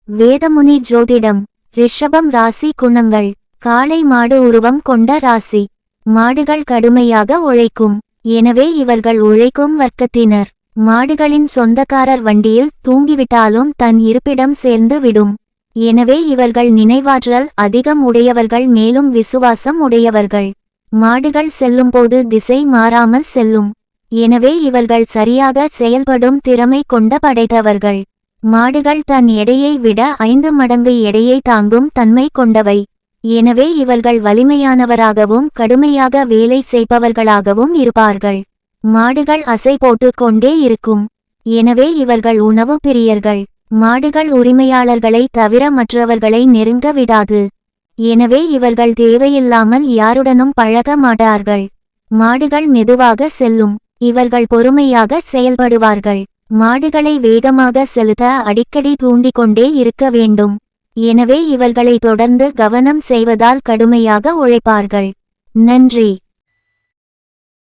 வேதமுனி ஜோதிடம். ரிஷபம் ராசி குணங்கள். காளை மாடு உருவம் கொண்ட ராசி. மாடுகள் கடுமையாக உழைக்கும். எனவே இவர்கள் உழைக்கும் வர்க்கத்தினர். மாடுகளின் சொந்தக்காரர் வண்டியில் தூங்கிவிட்டாலும் தன் இருப்பிடம் சேர்ந்து விடும். எனவே இவர்கள் நினைவாற்றல் அதிகம் உடையவர்கள், மேலும் விசுவாசம் உடையவர்கள். மாடுகள் செல்லும்போது திசை மாறாமல் செல்லும். எனவே இவர்கள் சரியாக செயல்படும் திறமை கொண்ட படைத்தவர்கள். மாடுகள் தன் எடையை விட 5 மடங்கு எடையை தாங்கும் தன்மை கொண்டவை. எனவே இவர்கள் வலிமையானவராகவும் கடுமையாக வேலை செய்பவர்களாகவும் இருப்பார்கள். மாடுகள் அசை போட்டு கொண்டே இருக்கும். எனவே இவர்கள் உணவு பிரியர்கள். மாடுகள் உரிமையாளர்களை தவிர மற்றவர்களை நெருங்க விடாது. எனவே இவர்கள் தேவையில்லாமல் யாருடனும் பழக மாட்டார்கள். மாடுகள் மெதுவாக செல்லும். இவர்கள் பொறுமையாக செயல்படுவார்கள். மாடுகளை வேகமாக செலுத்த அடிக்கடி தூண்டிக்கொண்டே இருக்க வேண்டும். எனவே இவர்களை தொடர்ந்து கவனம் செய்வதால் கடுமையாக உழைப்பார்கள். நன்றி.